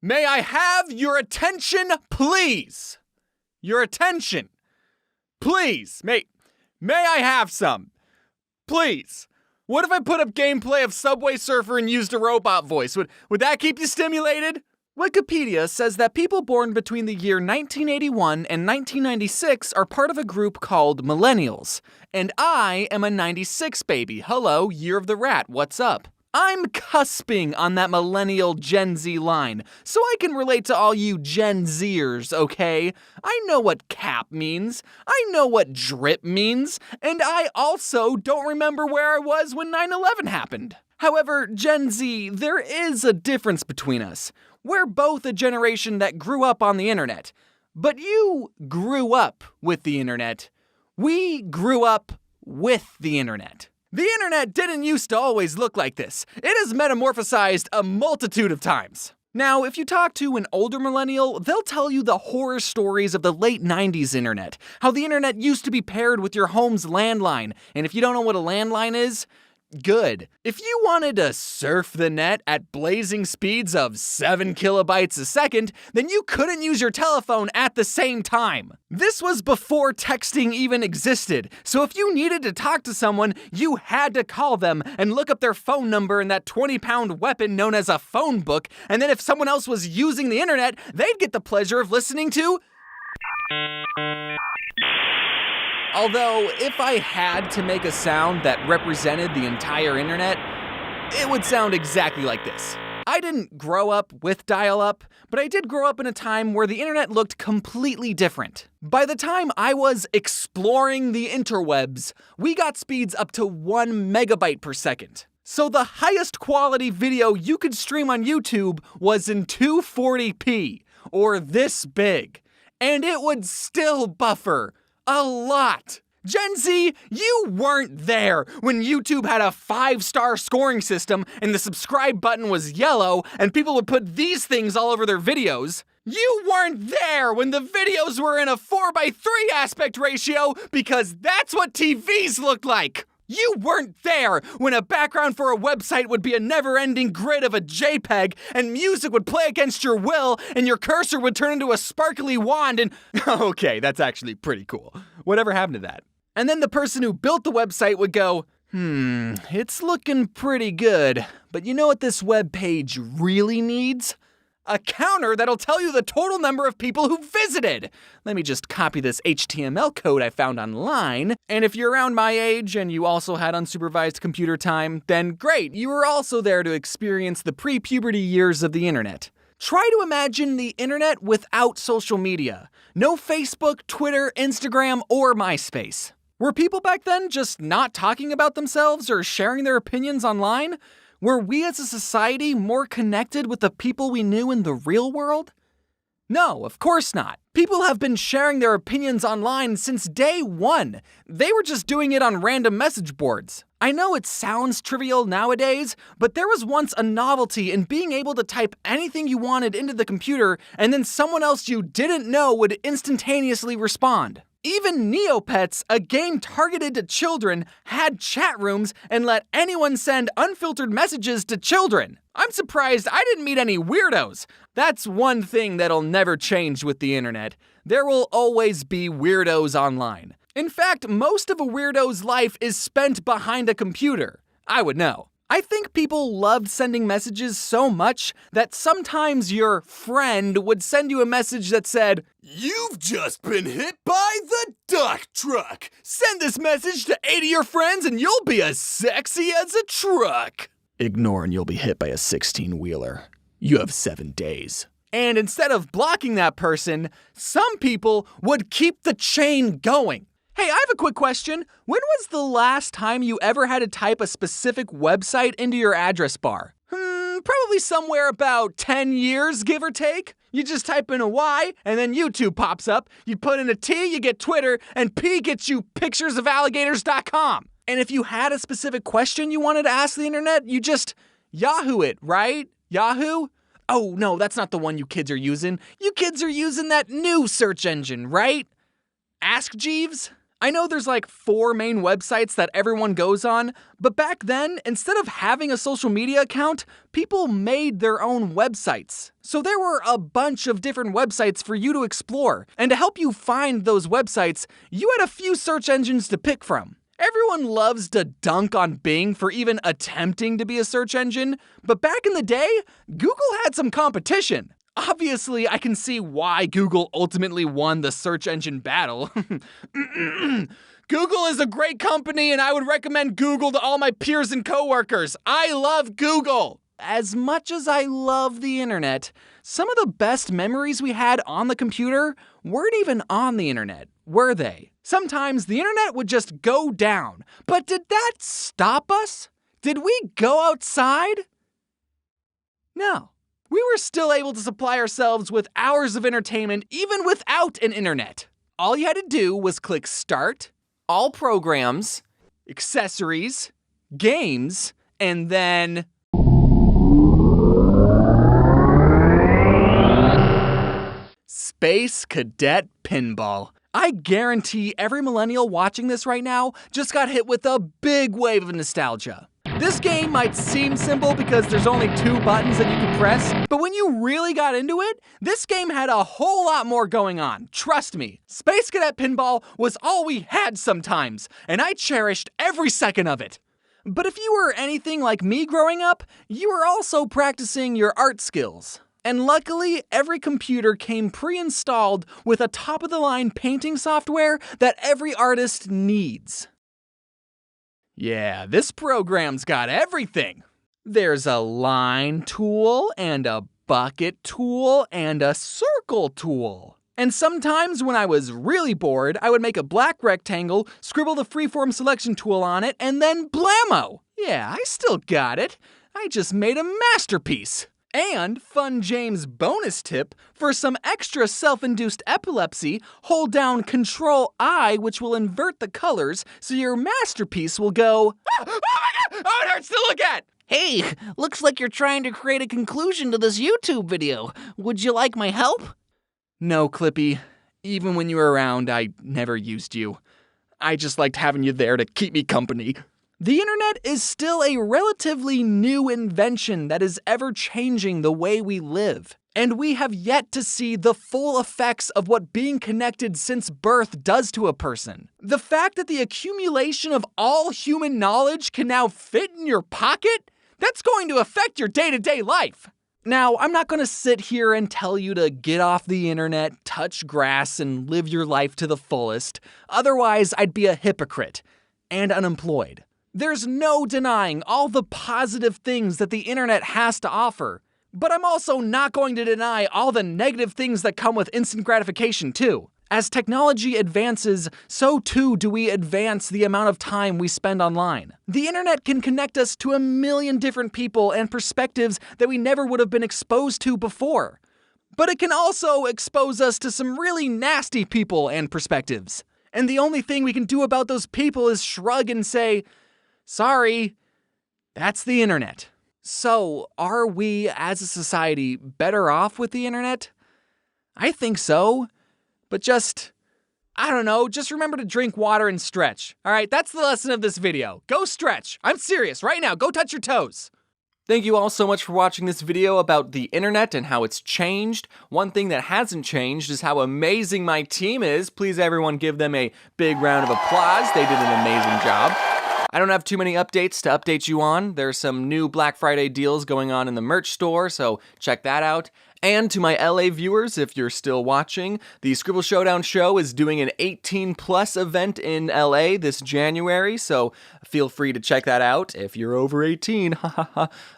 May I have your attention, please? Your attention. Please. May I have some? Please. What if I put up gameplay of Subway Surfer and used a robot voice? Would that keep you stimulated? Wikipedia says that people born between the year 1981 and 1996 are part of a group called millennials. And I am a 96 baby. Hello, year of the rat, what's up? I'm cusping on that millennial Gen Z line, so I can relate to all you Gen Zers, okay? I know what cap means, I know what drip means, and I also don't remember where I was when 9/11 happened. However, Gen Z, there is a difference between us. We're both a generation that grew up on the internet. But you grew up with the internet. We grew up with the internet. The internet didn't used to always look like this. It has metamorphosized a multitude of times. Now, if you talk to an older millennial, they'll tell you the horror stories of the late 90s internet. How the internet used to be paired with your home's landline. And if you don't know what a landline is, good. If you wanted to surf the net at blazing speeds of 7 kilobytes a second, then you couldn't use your telephone at the same time. This was before texting even existed, so if you needed to talk to someone, you had to call them and look up their phone number in that 20-pound weapon known as a phone book, and then if someone else was using the internet, they'd get the pleasure of listening to... Although, if I had to make a sound that represented the entire internet, it would sound exactly like this. I didn't grow up with dial-up, but I did grow up in a time where the internet looked completely different. By the time I was exploring the interwebs, we got speeds up to 1 megabyte per second. So the highest quality video you could stream on YouTube was in 240p, or this big. And it would still buffer. A lot. Gen Z, you weren't there when YouTube had a 5-star scoring system and the subscribe button was yellow and people would put these things all over their videos. You weren't there when the videos were in a 4:3 aspect ratio because that's what TVs looked like. You weren't there when a background for a website would be a never-ending grid of a JPEG and music would play against your will and your cursor would turn into a sparkly wand and... Okay, that's actually pretty cool. Whatever happened to that? And then the person who built the website would go, it's looking pretty good, but you know what this web page really needs? A counter that'll tell you the total number of people who visited. Let me just copy this HTML code I found online. And if you're around my age and you also had unsupervised computer time, then great, you were also there to experience the pre-puberty years of the internet. Try to imagine the internet without social media. No Facebook, Twitter, Instagram, or MySpace. Were people back then just not talking about themselves or sharing their opinions online? Were we as a society more connected with the people we knew in the real world? No, of course not. People have been sharing their opinions online since day one. They were just doing it on random message boards. I know it sounds trivial nowadays, but there was once a novelty in being able to type anything you wanted into the computer and then someone else you didn't know would instantaneously respond. Even Neopets, a game targeted to children, had chat rooms and let anyone send unfiltered messages to children. I'm surprised I didn't meet any weirdos. That's one thing that'll never change with the internet. There will always be weirdos online. In fact, most of a weirdo's life is spent behind a computer. I would know. I think people loved sending messages so much that sometimes your friend would send you a message that said, "You've just been hit by the duck truck. Send this message to 8 of your friends and you'll be as sexy as a truck." Ignore and you'll be hit by a 16-wheeler. You have 7 days. And instead of blocking that person, some people would keep the chain going. Hey, I have a quick question. When was the last time you ever had to type a specific website into your address bar? Probably somewhere about 10 years, give or take. You just type in a Y, and then YouTube pops up. You put in a T, you get Twitter, and P gets you picturesofalligators.com. And if you had a specific question you wanted to ask the internet, you just Yahoo it, right? Yahoo? Oh, no, that's not the one you kids are using. You kids are using that new search engine, right? Ask Jeeves? I know there's like 4 main websites that everyone goes on, but back then, instead of having a social media account, people made their own websites. So there were a bunch of different websites for you to explore, and to help you find those websites, you had a few search engines to pick from. Everyone loves to dunk on Bing for even attempting to be a search engine, but back in the day, Google had some competition. Obviously, I can see why Google ultimately won the search engine battle. Google is a great company, and I would recommend Google to all my peers and coworkers. I love Google! As much as I love the internet, some of the best memories we had on the computer weren't even on the internet, were they? Sometimes the internet would just go down. But did that stop us? Did we go outside? No. We were still able to supply ourselves with hours of entertainment even without an internet. All you had to do was click Start, All Programs, Accessories, Games, and then... Space Cadet Pinball. I guarantee every millennial watching this right now just got hit with a big wave of nostalgia. This game might seem simple because there's only 2 buttons that you can press, but when you really got into it, this game had a whole lot more going on, trust me. Space Cadet Pinball was all we had sometimes, and I cherished every second of it. But if you were anything like me growing up, you were also practicing your art skills. And luckily, every computer came pre-installed with a top-of-the-line painting software that every artist needs. Yeah, this program's got everything. There's a line tool, and a bucket tool, and a circle tool. And sometimes when I was really bored, I would make a black rectangle, scribble the freeform selection tool on it, and then blammo! Yeah, I still got it. I just made a masterpiece. And, fun James bonus tip, for some extra self-induced epilepsy, hold down Control-I, which will invert the colors, so your masterpiece will go, oh my god, oh it hurts to look at! Hey, looks like you're trying to create a conclusion to this YouTube video. Would you like my help? No, Clippy. Even when you were around, I never used you. I just liked having you there to keep me company. The internet is still a relatively new invention that is ever changing the way we live. And we have yet to see the full effects of what being connected since birth does to a person. The fact that the accumulation of all human knowledge can now fit in your pocket, that's going to affect your day-to-day life. Now, I'm not going to sit here and tell you to get off the internet, touch grass, and live your life to the fullest. Otherwise, I'd be a hypocrite and unemployed. There's no denying all the positive things that the internet has to offer. But I'm also not going to deny all the negative things that come with instant gratification too. As technology advances, so too do we advance the amount of time we spend online. The internet can connect us to a million different people and perspectives that we never would have been exposed to before. But it can also expose us to some really nasty people and perspectives. And the only thing we can do about those people is shrug and say, sorry, that's the internet. So, are we as a society better off with the internet? I think so. But I don't know, just remember to drink water and stretch. Alright, that's the lesson of this video. Go stretch. I'm serious, right now, go touch your toes. Thank you all so much for watching this video about the internet and how it's changed. One thing that hasn't changed is how amazing my team is. Please everyone give them a big round of applause. They did an amazing job. I don't have too many updates to update you on. There's some new Black Friday deals going on in the merch store, so check that out. And to my LA viewers, if you're still watching, the Scribble Showdown show is doing an 18+ event in LA this January, so feel free to check that out if you're over 18.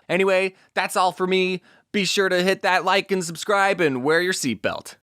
Anyway, that's all for me. Be sure to hit that like and subscribe and wear your seatbelt.